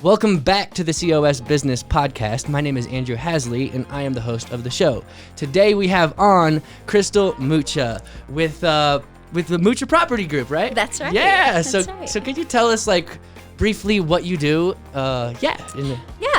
Welcome back to the COS Business Podcast. My name is Andrew Hasley, and I am the host of the show. Today we have on Krystal Mucha with the Mucha Property Group, right? That's right. Yeah. That's right. So could you tell us briefly what you do? Yeah,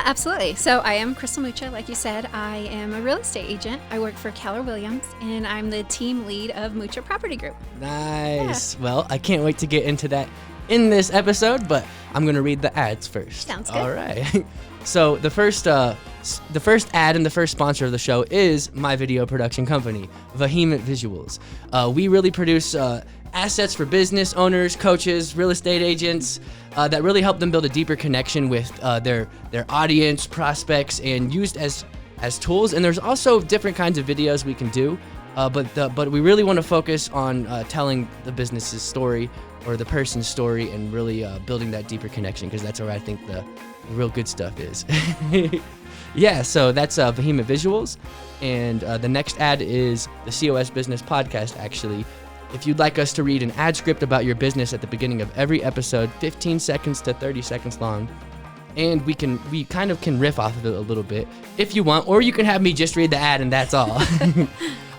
absolutely. So I am Krystal Mucha, like you said. I am a real estate agent. I work for Keller Williams, and I'm the team lead of Mucha Property Group. Nice. Yeah. Well, I can't wait to get into that in this episode, but I'm going to read the ads first. Sounds good. All right. So the first ad and the first sponsor of the show is my video production company, Vehement Visuals. We really produce assets for business owners, coaches, real estate agents that really help them build a deeper connection with their audience, prospects, and used as tools. And there's also different kinds of videos we can do, but we really want to focus on telling the business's story or the person's story and really building that deeper connection, because that's where I think the real good stuff is. Yeah, so that's Vehement Visuals. And the next ad is the COS Business Podcast, actually. If you'd like us to read an ad script about your business at the beginning of every episode, 15 seconds to 30 seconds long, and we kind of can riff off of it a little bit if you want, or you can have me just read the ad and that's all.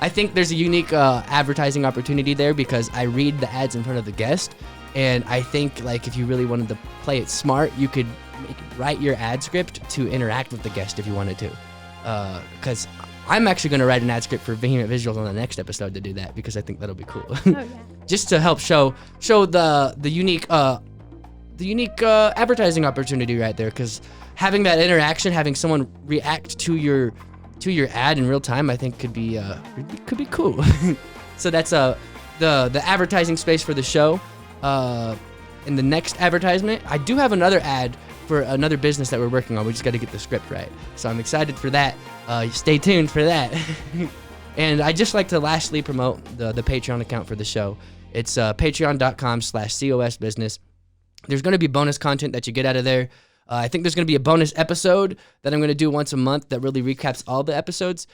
I think there's a unique advertising opportunity there because I read the ads in front of the guest, and I think if you really wanted to play it smart, you could write your ad script to interact with the guest if you wanted to. Because I'm actually going to write an ad script for Vehement Visuals on the next episode to do that, because I think that'll be cool. Oh, yeah. Just to help show the unique advertising opportunity right there, because having that interaction, having someone react to your ad in real time, I think could be cool. So that's the advertising space for the show. In the next advertisement, I do have another ad for another business that we're working on. We just got to get the script right. So I'm excited for that. Stay tuned for that. And I just like to lastly promote the Patreon account for the show. It's patreon.com/COSbusiness. There's going to be bonus content that you get out of there. I think there's going to be a bonus episode that I'm going to do once a month that really recaps all the episodes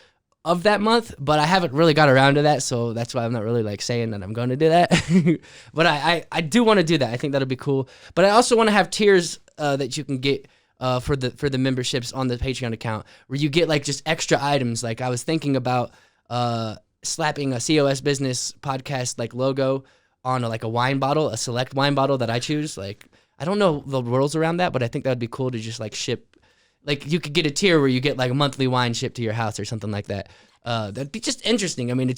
of that month, but I haven't really got around to that, so that's why I'm not really saying that I'm going to do that. But I do want to do that. I think that'll be cool. But I also want to have tiers that you can get for the memberships on the Patreon account, where you get just extra items. I was thinking about slapping a COS Business Podcast logo on a wine bottle, a select wine bottle that I choose. I don't know the rules around that, but I think that would be cool to just ship. You could get a tier where you get a monthly wine shipped to your house or something like that. That'd be just interesting. I mean,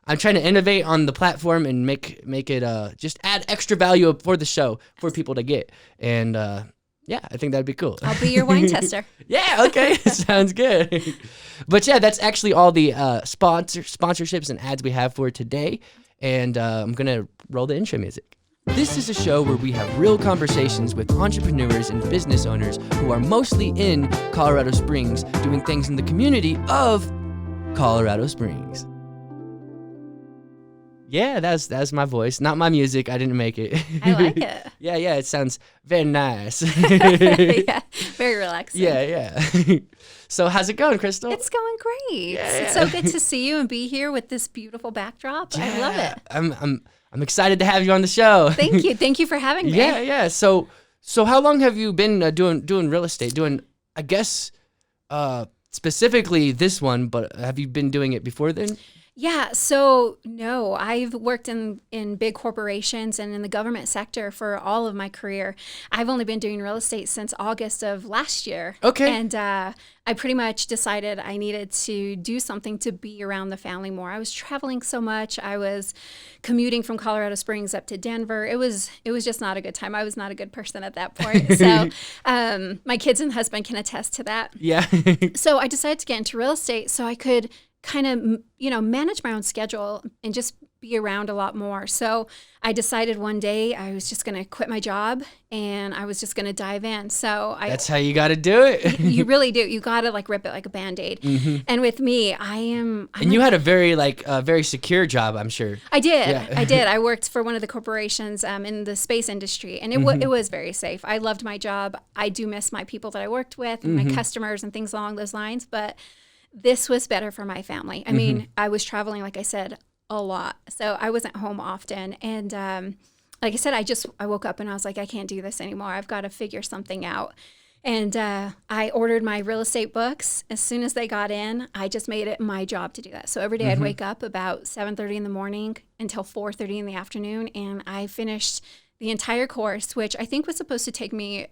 I'm trying to innovate on the platform and make it just add extra value for the show for people to get. And yeah, I think that'd be cool. I'll be your wine tester. Yeah, okay. Sounds good. But yeah, that's actually all the sponsorships and ads we have for today. And I'm going to roll the intro music. This is a show where we have real conversations with entrepreneurs and business owners who are mostly in Colorado Springs, doing things in the community of Colorado Springs. Yeah, that's my voice, not my music. I didn't make it. I like it. Yeah, it sounds very nice. Yeah, very relaxing. Yeah. So how's it going, Krystal? It's going great. Yeah. It's so good to see you and be here with this beautiful backdrop. Yeah, I love it. I'm excited to have you on the show. Thank you for having me. Yeah. So how long have you been doing real estate? I guess specifically this one, but have you been doing it before then? Yeah, so no, I've worked in big corporations and in the government sector for all of my career. I've only been doing real estate since August of last year. Okay. And I pretty much decided I needed to do something to be around the family more. I was traveling so much. I was commuting from Colorado Springs up to Denver. It was just not a good time. I was not a good person at that point. So my kids and husband can attest to that. Yeah. So I decided to get into real estate so I could kind of, manage my own schedule and just be around a lot more. So I decided one day I was just going to quit my job and I was just going to dive in. That's how you got to do it. You really do. You got to rip it like a Band-Aid. Mm-hmm. And with me, I'm you had a very very secure job, I'm sure. I did. Yeah. I did. I worked for one of the corporations in the space industry, and it was very safe. I loved my job. I do miss my people that I worked with, and my customers and things along those lines, but this was better for my family. I mean, I was traveling, like I said, a lot. So I wasn't home often. And like I said, I woke up and I was like, I can't do this anymore. I've got to figure something out. And I ordered my real estate books. As soon as they got in, I just made it my job to do that. So every day I'd wake up about 7:30 in the morning until 4:30 in the afternoon. And I finished the entire course, which I think was supposed to take me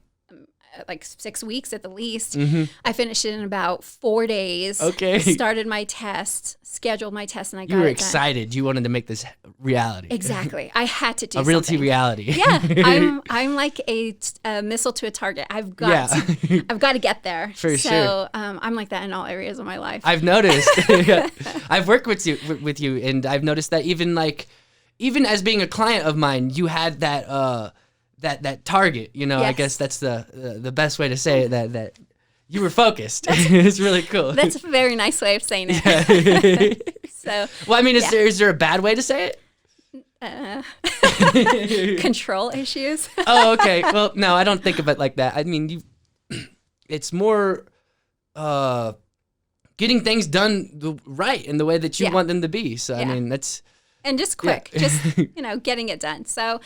like 6 weeks at the least. I finished it in about 4 days. Okay. Started my test, scheduled my test, and I got it You were done. excited. You wanted to make this reality. Exactly. I had to do A realty something. reality. Yeah, I'm like a missile to a target. I've got to get there. For so, sure. I'm like that in all areas of my life. I've noticed. I've worked with you, and I've noticed that even as being a client of mine, you had that that target. You know, Yes. I guess that's the best way to say it. That you were focused. It's really cool. That's a very nice way of saying it. So, Well, I mean, is there a bad way to say it? control issues. Oh, okay. Well, no, I don't think of it like that. I mean, it's more getting things done right in the way that you want them to be. So, I mean, that's... And just quick, just, getting it done. So,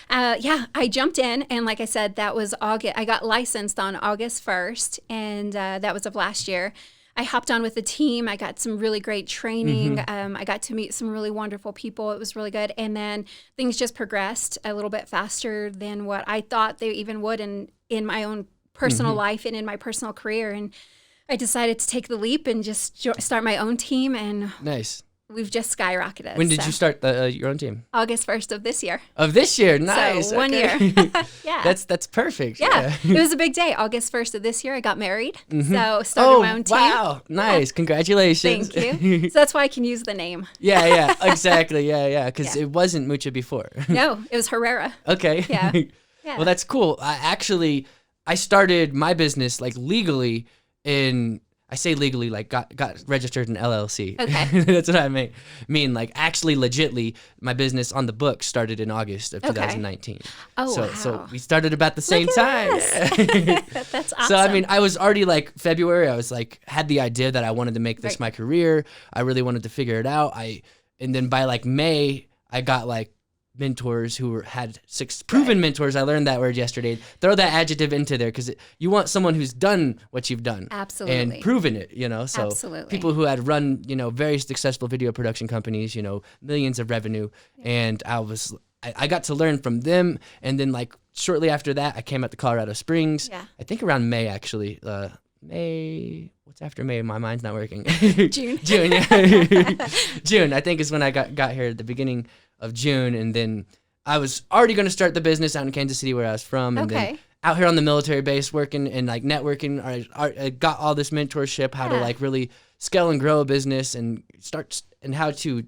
I jumped in. And like I said, that was August. I got licensed on August 1st. And that was of last year. I hopped on with the team. I got some really great training. I got to meet some really wonderful people. It was really good. And then things just progressed a little bit faster than what I thought they even would in my own personal life and in my personal career. And I decided to take the leap and just start my own team. And nice. We've just skyrocketed. When did you start your own team? August 1st of this year. Of this year, nice. So 1 year. Yeah. That's perfect. Yeah. It was a big day. August 1st of this year, I got married. So started my own team. Wow. Nice. Yeah. Congratulations. Thank you. So that's why I can use the name. Yeah, exactly. Yeah. Because it wasn't Mucha before. No, it was Herrera. Okay. Yeah. Well, that's cool. I started my business like legally I say legally, like got registered in LLC. Okay. That's what I mean, like actually legitly, my business on the books started in August of 2019. Oh, wow. So we started about the same time. That's awesome. So, I mean, I was already like February, I was like, had the idea that I wanted to make this my career. I really wanted to figure it out. And then by like May, I got like mentors who had proven mentors. I learned that word yesterday. Throw that adjective into there because you want someone who's done what you've done. Absolutely. And proven it, So Absolutely. people who had run, very successful video production companies, millions of revenue. And I got to learn from them. And then like shortly after that, I came out to Colorado Springs. Yeah. I think around May, actually. May, what's after May? My mind's not working. June. June, yeah. June, I think is when I got here at the beginning of June, and then I was already going to start the business out in Kansas City where I was from, and then out here on the military base working and like networking. I got all this mentorship, how to like really scale and grow a business and how to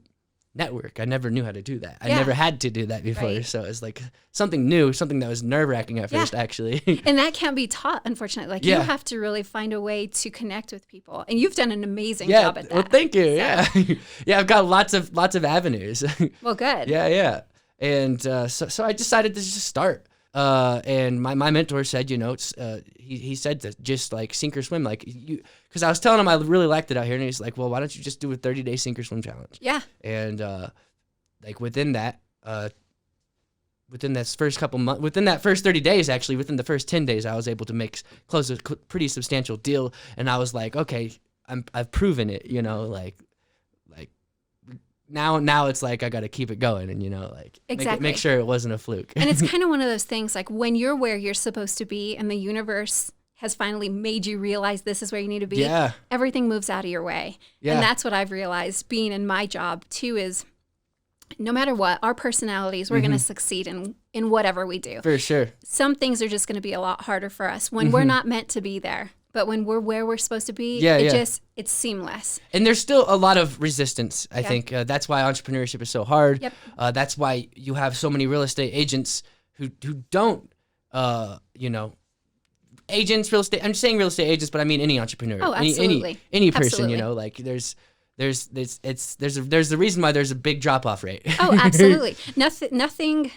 network. I never knew how to do that. I never had to do that before, so it's like something new, something that was nerve-wracking at first, actually. And that can't be taught, unfortunately. Like you have to really find a way to connect with people, and you've done an amazing job at that. Well, thank you. So. Yeah, I've got lots of avenues. Well, good. Yeah. And so I decided to just start. And my mentor said, he said to just like sink or swim, like because I was telling him I really liked it out here, and he's like, well, why don't you just do a 30-day sink or swim challenge? Yeah. And like within that first couple months, within that first 30 days, actually, within the first 10 days, I was able to close a pretty substantial deal, and I was like, okay, I've proven it, like. Now it's like I got to keep it going and, make sure it wasn't a fluke. And it's kind of one of those things like when you're where you're supposed to be and the universe has finally made you realize this is where you need to be, everything moves out of your way. And that's what I've realized being in my job too is no matter what, our personalities, we're going to succeed in whatever we do. For sure. Some things are just going to be a lot harder for us when we're not meant to be there. But when we're where we're supposed to be, it's seamless. And there's still a lot of resistance, I think. That's why entrepreneurship is so hard. Yep. That's why you have so many real estate agents who don't, agents, real estate. I'm just saying real estate agents, but I mean any entrepreneur. Oh, absolutely. Any person, like there's a reason why there's a big drop-off rate. Oh, absolutely. Nothing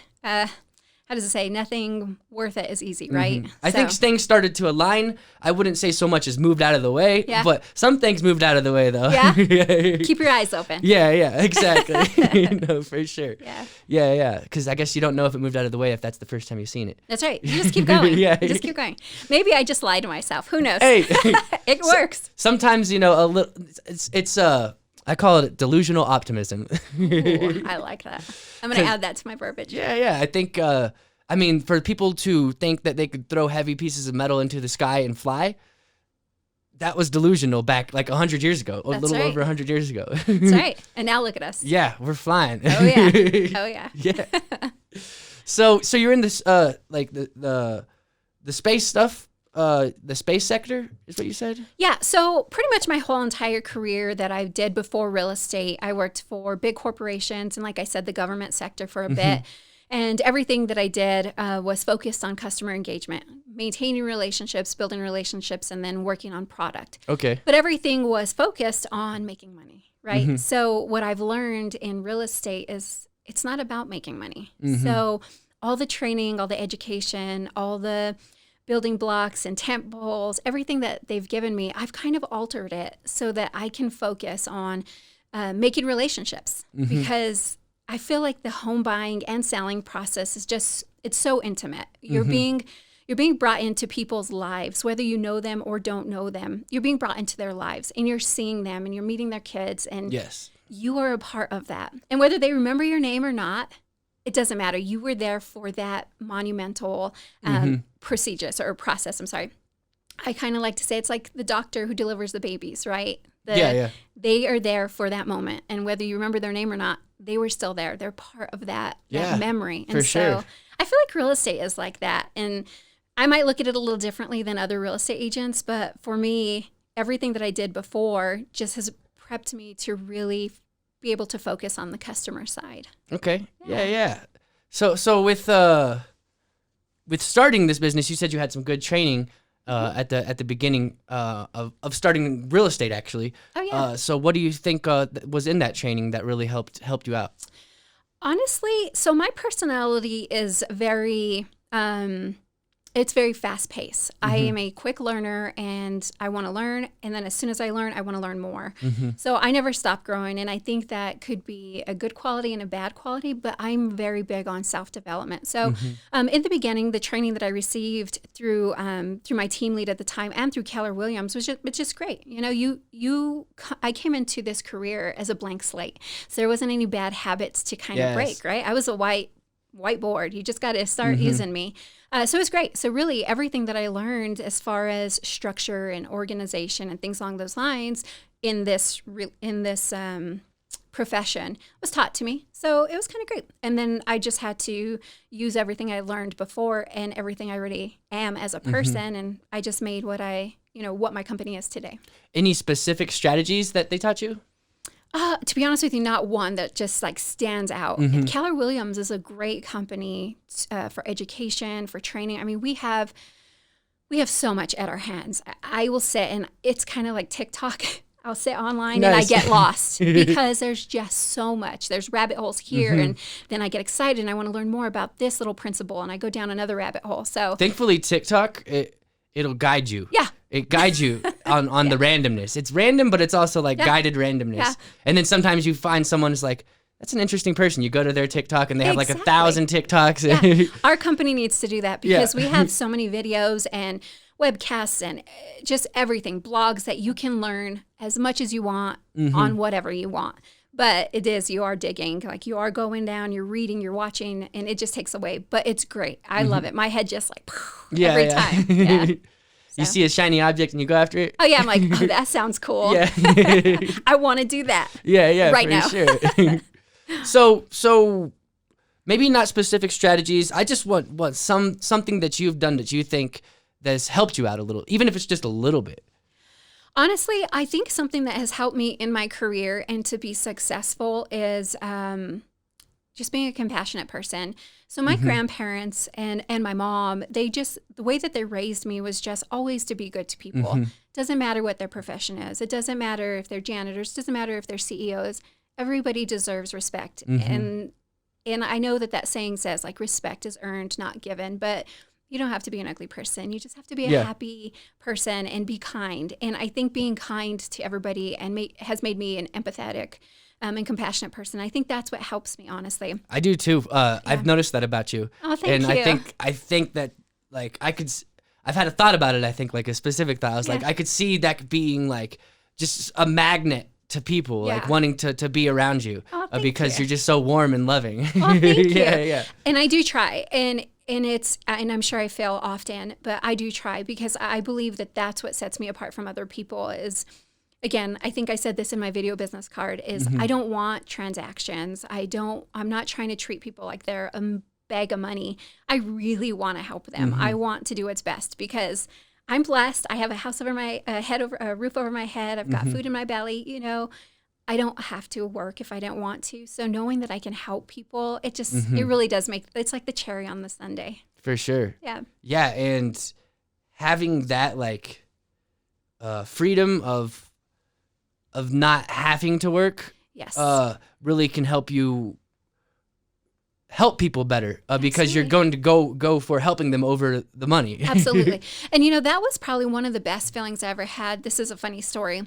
how does it say? Nothing worth it is easy, right? I think things started to align. I wouldn't say so much as moved out of the way, but some things moved out of the way, though. Yeah? Keep your eyes open. Yeah, exactly. No, for sure. Yeah. Yeah. Because I guess you don't know if it moved out of the way if that's the first time you've seen it. That's right. You just keep going. Yeah. You just keep going. Maybe I just lied to myself. Who knows? Hey. It works. Sometimes, a little, it's I call it delusional optimism. Ooh, I like that. I'm going to add that to my verbiage. Yeah. I think, for people to think that they could throw heavy pieces of metal into the sky and fly, that was delusional back like 100 years ago, a little over 100 years ago. That's right. And now look at us. Yeah, we're flying. Oh, yeah. Oh, yeah. Yeah. So you're in this, like the space stuff. The space sector is what you said? Yeah. So pretty much my whole entire career that I did before real estate, I worked for big corporations and, like I said, the government sector for a bit. And everything that I did was focused on customer engagement, maintaining relationships, building relationships, and then working on product. Okay. But everything was focused on making money, right? So what I've learned in real estate is it's not about making money. So all the training, all the education, all the building blocks and tent poles, everything that they've given me, I've kind of altered it so that I can focus on making relationships because I feel like the home buying and selling process is just, it's so intimate. You're being brought into people's lives, whether you know them or don't know them. You're being brought into their lives and you're seeing them and you're meeting their kids and you are a part of that. And whether they remember your name or not, it doesn't matter. You were there for that monumental procedures or process. I'm sorry. I kind of like to say it's like the doctor who delivers the babies, right? They are there for that moment. And whether you remember their name or not, they were still there. They're part of that memory. And so I feel like real estate is like that. And I might look at it a little differently than other real estate agents, but for me, everything that I did before just has prepped me to really be able to focus on the customer side. Okay. Yeah. So with starting this business, you said you had some good training at the beginning of starting real estate, actually. Oh yeah. So what do you think was in that training that really helped you out? Honestly, so my personality is very it's very fast paced. I am a quick learner and I want to learn. And then as soon as I learn, I want to learn more. So I never stop growing. And I think that could be a good quality and a bad quality, but I'm very big on self-development. So in the beginning, the training that I received through my team lead at the time and through Keller Williams was just great. You know, I came into this career as a blank slate. So there wasn't any bad habits to kind of break, right? I was a whiteboard. You just got to start using me. So it was great. So really everything that I learned as far as structure and organization and things along those lines in this profession was taught to me. So it was kind of great. And then I just had to use everything I learned before and everything I already am as a person. And I just made what my company is today. Any specific strategies that they taught you? To be honest with you, not one that just like stands out. And Keller Williams is a great company for education, for training. I mean, we have so much at our hands. I will sit and it's kind of like TikTok. I'll sit online and I get lost because there's just so much. There's rabbit holes here and then I get excited and I want to learn more about this little principle and I go down another rabbit hole. So thankfully TikTok, it'll guide you. Yeah. It guides you on the randomness. It's random, but it's also like guided randomness. Yeah. And then sometimes you find someone who's like, that's an interesting person. You go to their TikTok and they have like 1,000 TikToks. Yeah. Our company needs to do that because we have so many videos and webcasts and just everything, blogs that you can learn as much as you want on whatever you want. But you are digging, like you are going down, you're reading, you're watching, and it just takes away. But it's great. I love it. My head just like every time. Yeah. You see a shiny object and you go after it? Oh, yeah. I'm like, oh, that sounds cool. Yeah. I want to do that. Yeah. Right now. Sure. So maybe not specific strategies. I just want something that you've done that you think that has helped you out a little, even if it's just a little bit. Honestly, I think something that has helped me in my career and to be successful is just being a compassionate person. So my grandparents and my mom, the way that they raised me was just always to be good to people. Doesn't matter what their profession is. It doesn't matter if they're janitors. Doesn't matter if they're CEOs. Everybody deserves respect. And and I know that saying says like respect is earned, not given, but you don't have to be an ugly person. You just have to be a happy person and be kind. And I think being kind to everybody has made me an empathetic and compassionate person. I think that's what helps me, honestly. I do too. I've noticed that about you. Oh, thank you. And I think that like I've had a thought about it. I think like a specific thought. I was like, I could see that being like just a magnet to people, like wanting to be around you, because you're just so warm and loving. Oh, thank you. Yeah. And I do try, and I'm sure I fail often, but I do try because I believe that that's what sets me apart from other people. Is, again, I think I said this in my video business card, is I don't want transactions. I'm not trying to treat people like they're a bag of money. I really want to help them. I want to do what's best because I'm blessed. I have a house over my head, a roof over my head. I've got food in my belly. You know, I don't have to work if I don't want to. So knowing that I can help people, it just it really does it's like the cherry on the sundae. For sure. Yeah. Yeah, and having that like freedom of not having to work, really can help you help people better because you're going to go for helping them over the money. Absolutely. And you know, that was probably one of the best feelings I ever had. This is a funny story.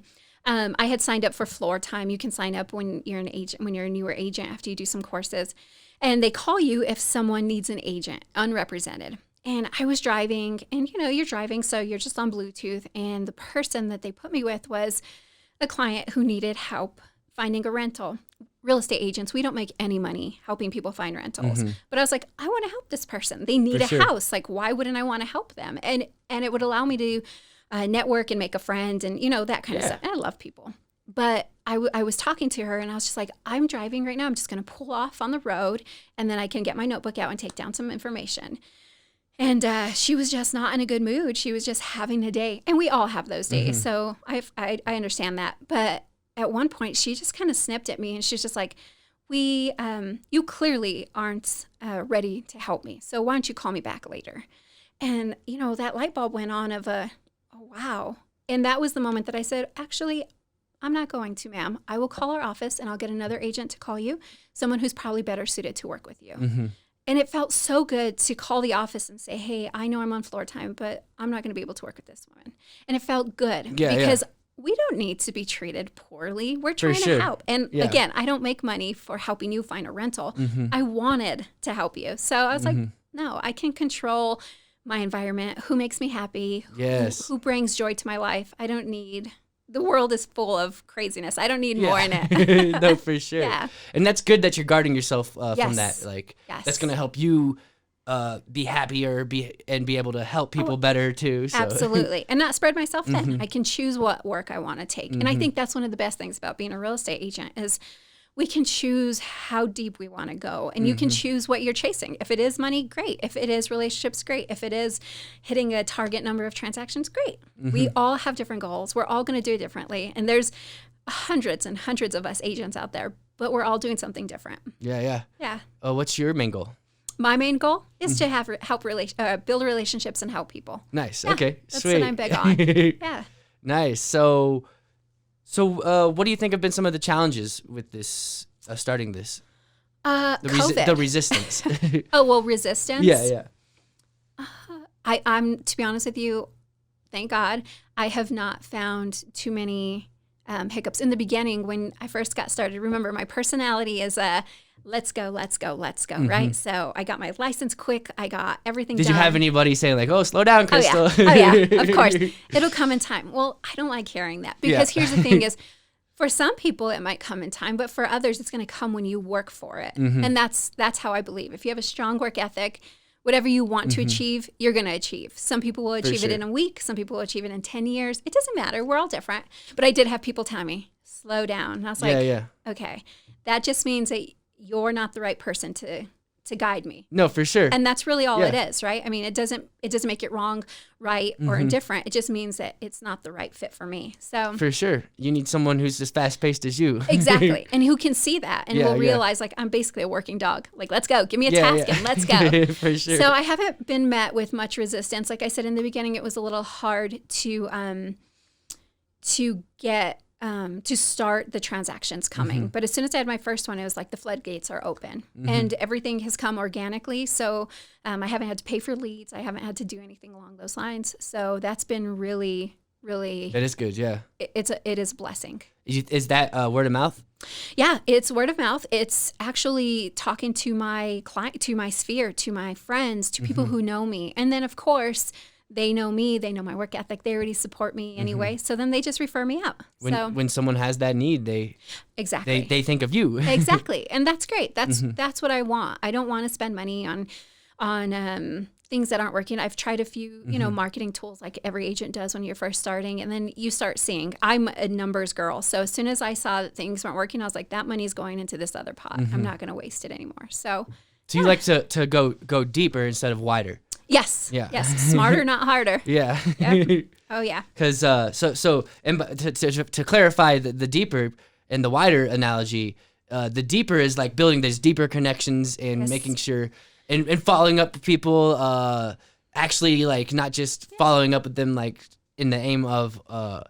I had signed up for floor time. You can sign up when you're an agent, when you're a newer agent after you do some courses, and they call you if someone needs an agent, unrepresented. And I was driving, and you know, you're driving, so you're just on Bluetooth, and the person that they put me with was a client who needed help finding a rental. Real estate agents, we don't make any money helping people find rentals. But I was like, I want to help this person. They need a house. Like, why wouldn't I want to help them? And it would allow me to network and make a friend and, you know, that kind of stuff. And I love people. But I was talking to her and I was just like, I'm driving right now. I'm just going to pull off on the road and then I can get my notebook out and take down some information. And she was just not in a good mood. She was just having a day. And we all have those days. So I understand that. But at one point, she just kind of snipped at me and she's just like, you clearly aren't ready to help me. So why don't you call me back later? And, you know, that light bulb went on of oh, wow. And that was the moment that I said, actually, I'm not going to, ma'am. I will call our office and I'll get another agent to call you, someone who's probably better suited to work with you. And it felt so good to call the office and say, hey, I know I'm on floor time, but I'm not going to be able to work with this woman. And it felt good because we don't need to be treated poorly. We're trying to help. And again, I don't make money for helping you find a rental. I wanted to help you. So I was like, no, I can control my environment, who makes me happy, who brings joy to my life. I don't need, the world is full of craziness. I don't need more in it. No, for sure. And that's good that you're guarding yourself from that. Like, that's going to help you be happier and be able to help people better too. So. Absolutely. And not spread myself thin. I can choose what work I want to take. And I think that's one of the best things about being a real estate agent is we can choose how deep we want to go. And you can choose what you're chasing. If it is money, great. If it is relationships, great. If it is hitting a target number of transactions, great. We all have different goals. We're all going to do it differently. And there's hundreds and hundreds of us agents out there, but we're all doing something different. Yeah. What's your main goal? My main goal is to help build relationships and help people. Nice. Okay. That's Sweet. what I'm big on. Nice. So what do you think have been some of the challenges with this, starting this? COVID. The resistance. Resistance? Yeah. I'm, to be honest with you, thank God, I have not found too many hiccups. In the beginning, when I first got started, remember, my personality is let's go, right? So I got my license quick. I got everything done. Did you have anybody saying like, oh, slow down, Krystal? Oh, yeah, of course. It'll come in time. Well, I don't like hearing that because here's the thing is, for some people, it might come in time, but for others, it's going to come when you work for it. And that's how I believe. If you have a strong work ethic, whatever you want to achieve, you're going to achieve. Some people will achieve it in a week. Some people will achieve it in 10 years. It doesn't matter. We're all different. But I did have people tell me, slow down. And I was like, okay, that just means that you're not the right person to guide me. No, for sure. And that's really all it is, right? I mean, it doesn't make it wrong, right, or indifferent. It just means that it's not the right fit for me. So for sure, you need someone who's as fast paced as you. Exactly, and who can see that and will realize like I'm basically a working dog. Like, let's go, give me a task and let's go. For sure. So I haven't been met with much resistance. Like I said in the beginning, it was a little hard to get to start the transactions coming. But as soon as I had my first one, it was like the floodgates are open and everything has come organically. So I haven't had to pay for leads. I haven't had to do anything along those lines. So that's been really, really. That is good. Yeah. It is a blessing. Is that word of mouth? Yeah, it's word of mouth. It's actually talking to my client, to my sphere, to my friends, to people who know me. And then of course, they know me, they know my work ethic, they already support me anyway. So then they just refer me out. When someone has that need, they think of you. Exactly. And that's great. That's what I want. I don't want to spend money on things that aren't working. I've tried a few, marketing tools like every agent does when you're first starting, and then you start seeing, I'm a numbers girl. So as soon as I saw that things weren't working, I was like, that money's going into this other pot. I'm not going to waste it anymore. So you like to go deeper instead of wider. Yes. Yeah. Yes. Smarter, not harder. Yeah. Yep. Oh yeah. Because to clarify the deeper and the wider analogy, the deeper is like building those deeper connections and making sure and following up with people. Actually, like not just following up with them like in the aim of a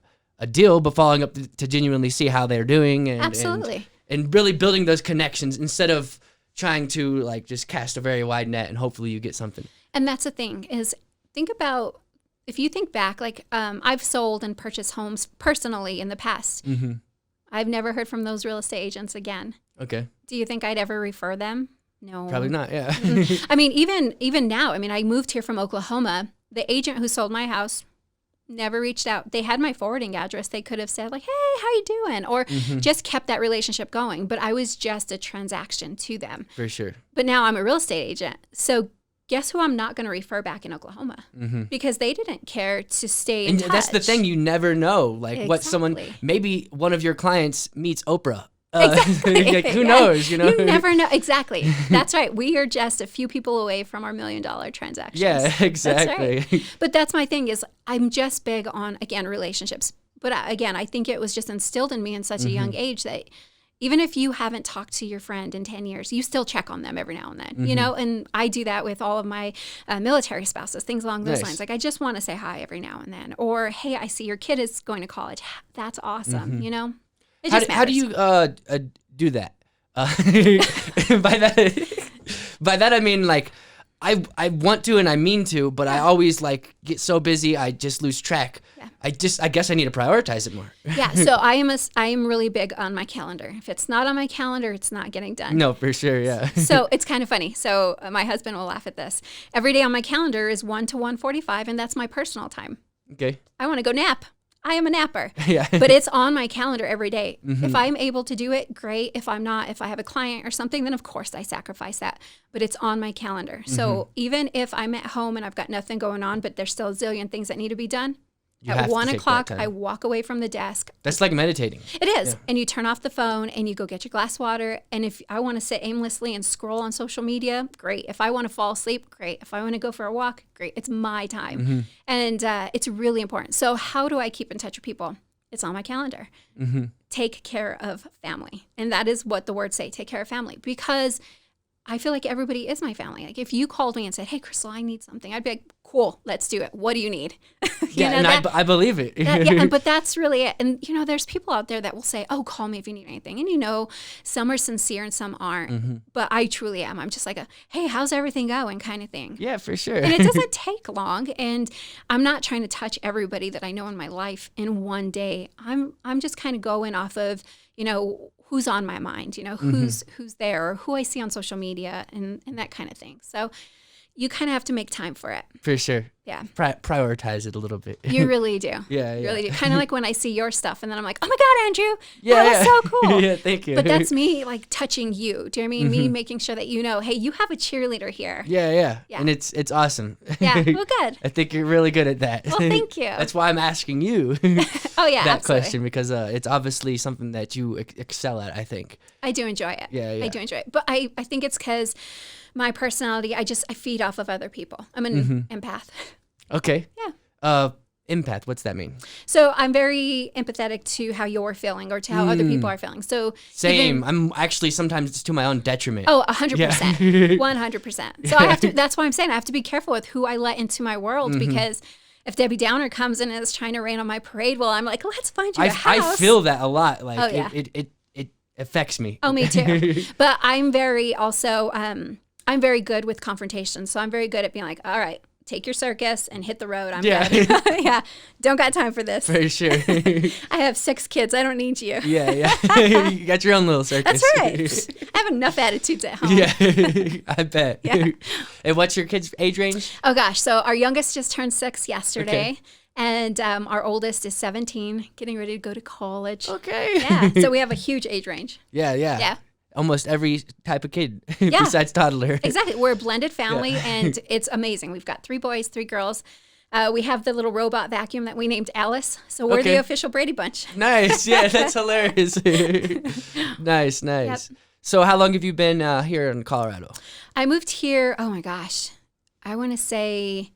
deal, but following up to genuinely see how they're doing. And, absolutely. And really building those connections instead of trying to like just cast a very wide net and hopefully you get something. And that's the thing is, think about, if you think back, like I've sold and purchased homes personally in the past. I've never heard from those real estate agents again. Okay. Do you think I'd ever refer them? No. Probably not, yeah. I mean, even now, I moved here from Oklahoma. The agent who sold my house never reached out. They had my forwarding address. They could have said like, hey, how you doing? Or just kept that relationship going. But I was just a transaction to them. For sure. But now I'm a real estate agent. So guess who I'm not going to refer back in Oklahoma? Because they didn't care to stay in touch. That's the thing. You never know. Like what someone, maybe one of your clients meets Oprah. Exactly. Like, who knows? You never know. Exactly. That's right. We are just a few people away from our $1 million transactions. Yeah, exactly. That's right. But that's my thing is I'm just big on, again, relationships. But again, I think it was just instilled in me in such a young age that even if you haven't talked to your friend in 10 years, you still check on them every now and then, and I do that with all of my military spouses, things along those lines. Like, I just want to say hi every now and then. Or, hey, I see your kid is going to college. That's awesome, It just how do you do that? By that I mean like I want to and I mean to, but I always like get so busy I just lose track. Yeah. I guess I need to prioritize it more. Yeah, so I am really big on my calendar. If it's not on my calendar, it's not getting done. No, for sure, yeah. So it's kind of funny. So my husband will laugh at this. Every day on my calendar is 1 to 1:45, and that's my personal time. Okay. I want to go nap. I am a napper. Yeah. But it's on my calendar every day. If I'm able to do it, great. If I'm not, if I have a client or something, then of course I sacrifice that. But it's on my calendar. So even if I'm at home and I've got nothing going on, but there's still a zillion things that need to be done, at 1 o'clock, I walk away from the desk. That's like meditating. It is. Yeah. And you turn off the phone and you go get your glass of water. And if I want to sit aimlessly and scroll on social media, great. If I want to fall asleep, great. If I want to go for a walk, great. It's my time. And it's really important. So how do I keep in touch with people? It's on my calendar. Take care of family. And that is what the words say, take care of family. Because I feel like everybody is my family. Like if you called me and said, hey, Krystal, I need something, I'd be like, cool, let's do it. What do you need? I believe it. But that's really it. And, there's people out there that will say, oh, call me if you need anything. And, some are sincere and some aren't. But I truly am. I'm just like hey, how's everything going kind of thing. Yeah, for sure. And it doesn't take long. And I'm not trying to touch everybody that I know in my life in one day. I'm just kind of going off of, who's on my mind, who's there, or who I see on social media and that kind of thing. So you kind of have to make time for it. For sure. Yeah. Prioritize it a little bit. You really do. Yeah. You really do. Kind of like when I see your stuff and then I'm like, oh my God, Andrew, that was so cool. Yeah, thank you. But that's me like touching you. Do you know what I mean? Me making sure that hey, you have a cheerleader here. Yeah. And it's awesome. Yeah, well, good. I think you're really good at that. Well, thank you. That's why I'm asking you oh, yeah, that absolutely. question because it's obviously something that you excel at, I think. I do enjoy it. Yeah. I do enjoy it. But I think it's because my personality, I feed off of other people. I'm an empath. Okay. Yeah. Empath, what's that mean? So I'm very empathetic to how you're feeling or to how other people are feeling. So same. I'm actually sometimes it's to my own detriment. Oh, 100%. 100%. So I have to, that's why I'm saying I have to be careful with who I let into my world because if Debbie Downer comes in and is trying to rain on my parade, well, I'm like, let's find you a house. I feel that a lot. Like, Oh, yeah. it affects me. Oh, me too. But I'm very also, I'm very good with confrontation. So I'm very good at being like, all right, take your circus and hit the road. I'm good. Yeah. Don't got time for this. For sure. I have 6 kids. I don't need you. Yeah. You got your own little circus. That's right. I have enough attitudes at home. Yeah, I bet. Yeah. And what's your kids' age range? Oh, gosh. So our youngest just turned 6 yesterday. Okay. And our oldest is 17, getting ready to go to college. Okay. Yeah. So we have a huge age range. Yeah. Almost every type of kid besides toddler. Exactly. We're a blended family, and it's amazing. We've got 3 boys, 3 girls. We have the little robot vacuum that we named Alice. So we're the official Brady Bunch. Nice. Yeah, that's hilarious. Nice. Yep. So how long have you been here in Colorado? I moved here, oh my gosh, I want to say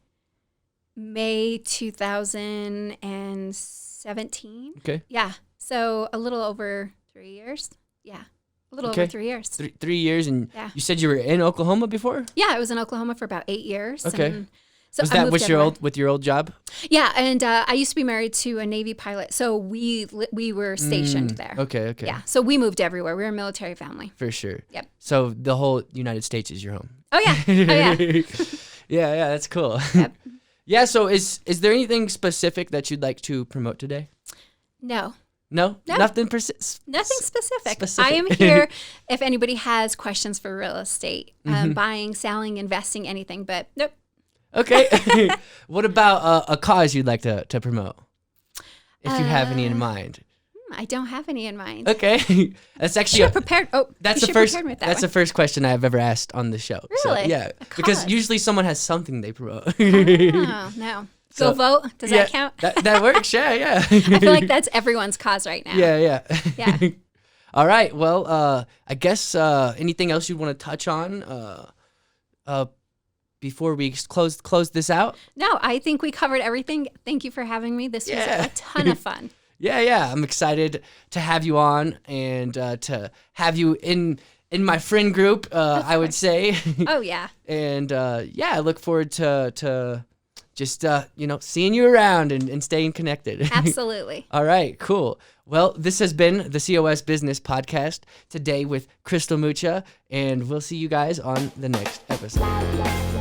May 2017. Okay. Yeah. So a little over 3 years. Yeah. A little over 3 years. 3 years, and you said you were in Oklahoma before? Yeah, I was in Oklahoma for about 8 years. Okay. And so was that with your old job? Yeah, and I used to be married to a Navy pilot, so we were stationed there. Okay. Yeah, so we moved everywhere. We were a military family. For sure. Yep. So the whole United States is your home. Oh yeah. Yeah, that's cool. Yep. Yeah, so is there anything specific that you'd like to promote today? No. No? Nothing specific. I am here if anybody has questions for real estate, buying, selling, investing, anything, but nope. Okay. What about a cause you'd like to promote? If you have any in mind. I don't have any in mind. Okay. That's actually prepared. Oh, that's the first question I've ever asked on the show. Really? So, yeah. Because usually someone has something they promote. Oh, no. Go vote. Does that count? That works. Yeah. I feel like that's everyone's cause right now. Yeah. Yeah. All right. Well, I guess anything else you want to touch on before we close this out? No, I think we covered everything. Thank you for having me. This was a ton of fun. Yeah. I'm excited to have you on and to have you in my friend group, I would say. Oh, yeah. And I look forward to just, seeing you around and staying connected. Absolutely. All right, cool. Well, this has been the COS Business Podcast today with Krystal Mucha, and we'll see you guys on the next episode.